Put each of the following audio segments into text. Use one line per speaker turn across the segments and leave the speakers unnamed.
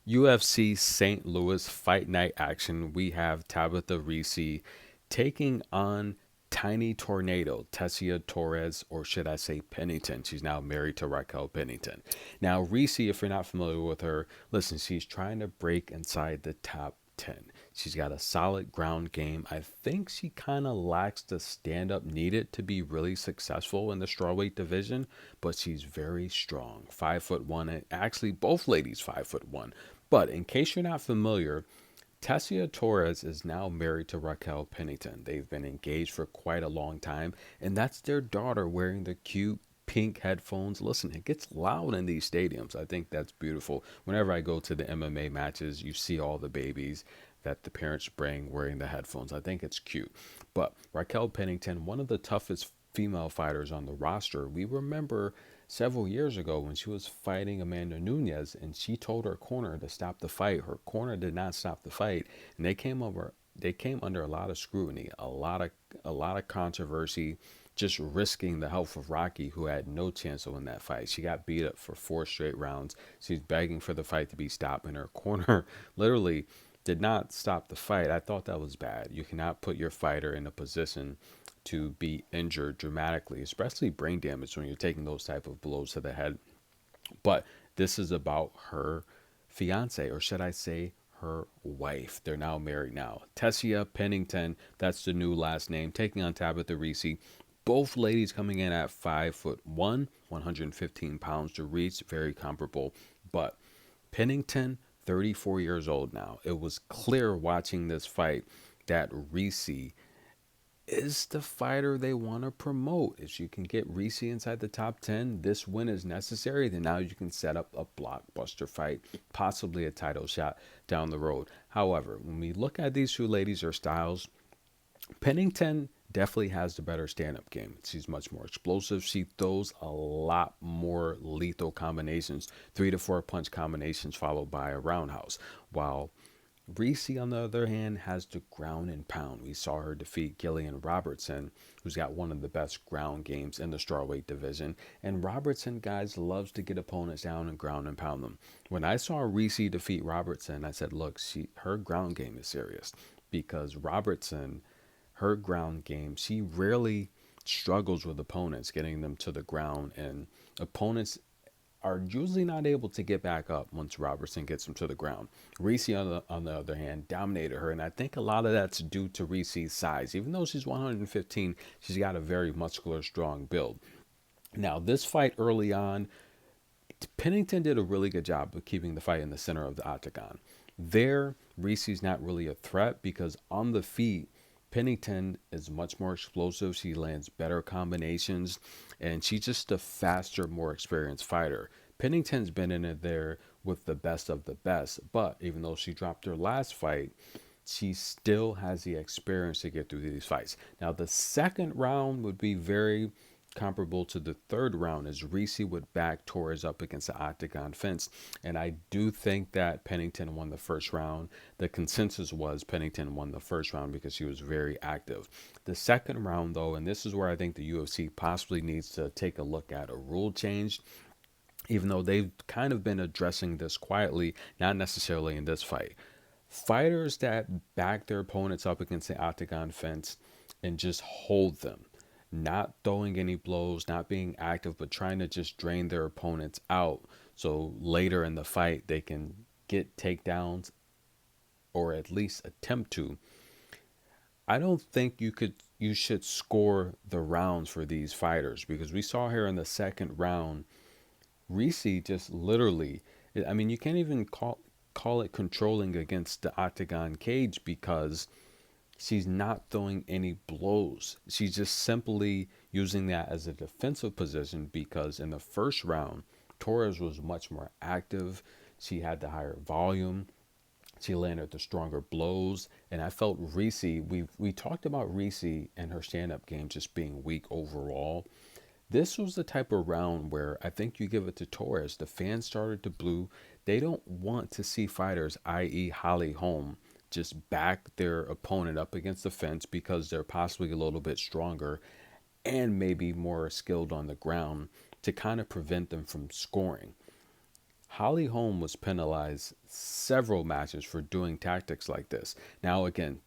UFC St. Louis Fight Night action. We have Tabitha Ricci taking on Tiny Tornado, Tecia Torres, or should I say Pennington. She's now married to Raquel Pennington. Now, Ricci, if you're not familiar with her, listen, she's trying to break inside the top 10. She's got a solid ground game. I think she kind of lacks the stand up needed to be really successful in the strawweight division, but she's very strong. 5'1", and actually both ladies 5'1". But in case you're not familiar, Tecia Torres is now married to Raquel Pennington. They've been engaged for quite a long time, and that's their daughter wearing the cute pink headphones. Listen, it gets loud in these stadiums. I think that's beautiful. Whenever I go to the MMA matches, you see all the babies that the parents bring wearing the headphones. I think it's cute. But Raquel Pennington, one of the toughest female fighters on the roster. We remember several years ago when she was fighting Amanda Nunes and she told her corner to stop the fight. Her corner did not stop the fight, and they came under a lot of scrutiny, a lot of controversy, just risking the health of Rocky, who had no chance to win that fight. She got beat up for 4 straight rounds. She's begging for the fight to be stopped, and her corner literally did not stop the fight. I thought that was bad. You cannot put your fighter in a position to be injured dramatically, especially brain damage when you're taking those type of blows to the head. But this is about her fiance, or should I say her wife. They're now married now. Tecia Pennington, that's the new last name, taking on Tabitha Ricci. Both ladies coming in at 5'1", 115 pounds to reach, very comparable. But Pennington, 34 years old now. It was clear watching this fight that Ricci is the fighter they want to promote. If you can get Ricci inside the top 10, this win is necessary. Then now you can set up a blockbuster fight, possibly a title shot down the road. However, when we look at these two ladies, their styles, Pennington definitely has the better stand-up game. She's much more explosive. She throws a lot more lethal combinations, 3 to 4 punch combinations followed by a roundhouse. While Ricci, on the other hand, has the ground and pound. We saw her defeat Gillian Robertson, who's got one of the best ground games in the strawweight division. And Robertson, guys, loves to get opponents down and ground and pound them. When I saw Ricci defeat Robertson, I said, look, her ground game is serious, because Robertson, her ground game, she rarely struggles with opponents getting them to the ground, and opponents are usually not able to get back up once Robertson gets them to the ground. Ricci, on the other hand, dominated her, and I think a lot of that's due to Ricci's size. Even though she's 115, she's got a very muscular, strong build. Now, this fight early on, Pennington did a really good job of keeping the fight in the center of the octagon. There, Ricci's not really a threat because on the feet, Pennington is much more explosive. She lands better combinations, and she's just a faster, more experienced fighter. Pennington's been in there with the best of the best, but even though she dropped her last fight, she still has the experience to get through these fights. Now, the second round would be very comparable to the third round, as Ricci would back Torres up against the octagon fence. And I do think that Pennington won the first round. The consensus was Pennington won the first round because she was very active. The second round, though, and this is where I think the UFC possibly needs to take a look at a rule change, even though they've kind of been addressing this quietly, not necessarily in this fight. Fighters that back their opponents up against the octagon fence and just hold them, not throwing any blows, not being active, but trying to just drain their opponents out so later in the fight they can get takedowns or at least attempt to. I don't think you should score the rounds for these fighters, because we saw here in the second round, Ricci just literally, I mean, you can't even call it controlling against the octagon cage, because she's not throwing any blows. She's just simply using that as a defensive position, because in the first round, Torres was much more active. She had the higher volume. She landed the stronger blows. And I felt Ricci, we talked about Ricci and her stand-up game just being weak overall. This was the type of round where I think you give it to Torres. The fans started to boo. They don't want to see fighters, i.e. Holly Holm, just back their opponent up against the fence because they're possibly a little bit stronger and maybe more skilled on the ground, to kind of prevent them from scoring. Holly Holm was penalized several matches for doing tactics like this. Now, again,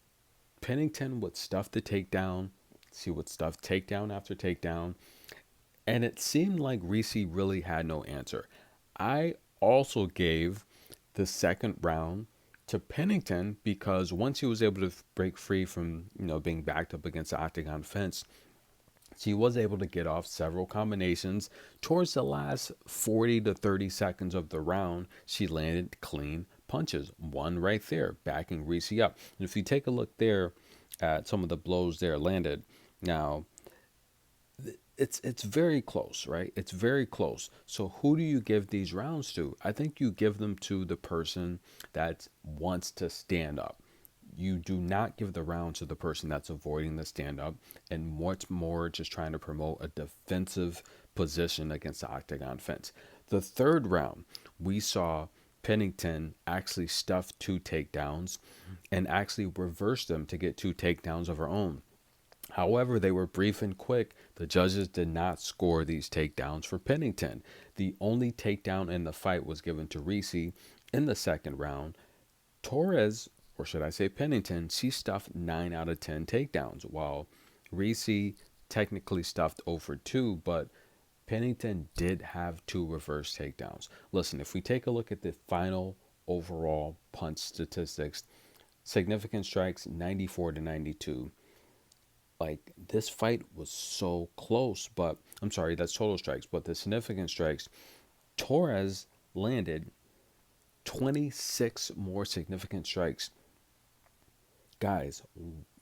Pennington would stuff the takedown. She would stuff takedown after takedown. And it seemed like Reese really had no answer. I also gave the second round to Pennington because once he was able to break free from, being backed up against the octagon fence, she was able to get off several combinations. Towards the last 40 to 30 seconds of the round, she landed clean punches. One right there, backing Reese up. And if you take a look there at some of the blows there landed, now it's very close, right? It's very close. So who do you give these rounds to? I think you give them to the person that wants to stand up. You do not give the round to the person that's avoiding the stand up and what's more just trying to promote a defensive position against the octagon fence. The third round, we saw Pennington actually stuff two takedowns and actually reverse them to get two takedowns of her own. However, they were brief and quick. The judges did not score these takedowns for Pennington. The only takedown in the fight was given to Reese in the second round. Torres, or should I say Pennington, she stuffed 9 out of 10 takedowns, while Reese technically stuffed over 2, but Pennington did have 2 reverse takedowns. Listen, if we take a look at the final overall punch statistics, significant strikes 94 to 92. Like, this fight was so close, but I'm sorry, that's total strikes, but the significant strikes, Torres landed 26 more significant strikes. Guys,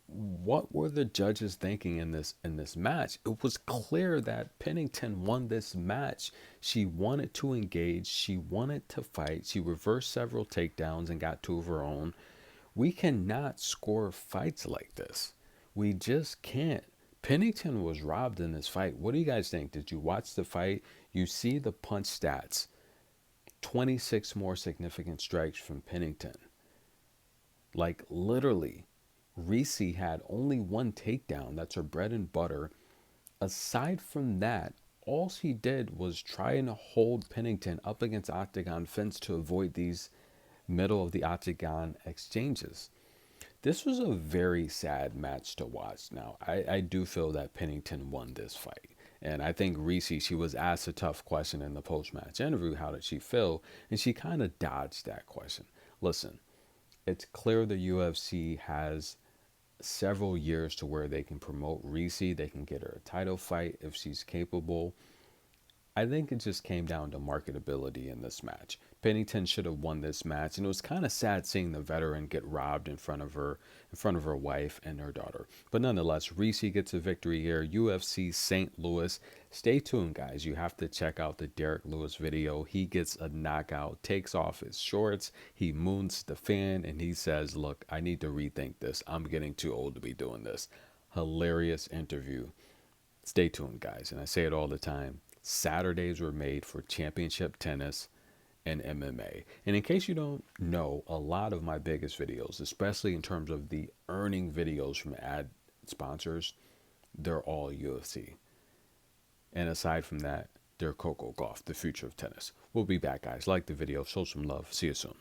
what were the judges thinking in this match? It was clear that Pennington won this match. She wanted to engage, she wanted to fight, she reversed several takedowns and got 2 of her own. We cannot score fights like this. We just can't. Pennington was robbed in this fight. What do you guys think? Did you watch the fight? You see the punch stats. 26 more significant strikes from Pennington. Like, literally, Reese had only 1 takedown. That's her bread and butter. Aside from that, all she did was try and hold Pennington up against octagon fence to avoid these middle of the octagon exchanges. This was a very sad match to watch. Now, I do feel that Pennington won this fight. And I think Reese, she was asked a tough question in the post-match interview. How did she feel? And she kind of dodged that question. Listen, it's clear the UFC has several years to where they can promote Reese. They can get her a title fight if she's capable. I think it just came down to marketability in this match. Pennington should have won this match, and it was kind of sad seeing the veteran get robbed in front of her wife and her daughter. But nonetheless, Reese gets a victory here. UFC St. Louis. Stay tuned, guys. You have to check out the Derek Lewis video. He gets a knockout, takes off his shorts, he moons the fan, and he says, "Look, I need to rethink this. I'm getting too old to be doing this." Hilarious interview. Stay tuned, guys. And I say it all the time. Saturdays were made for championship tennis and MMA. And in case you don't know, a lot of my biggest videos, especially in terms of the earning videos from ad sponsors, they're all UFC. And aside from that, they're Coco Golf, the future of tennis. We'll be back, guys. Like the video, show some love. See you soon.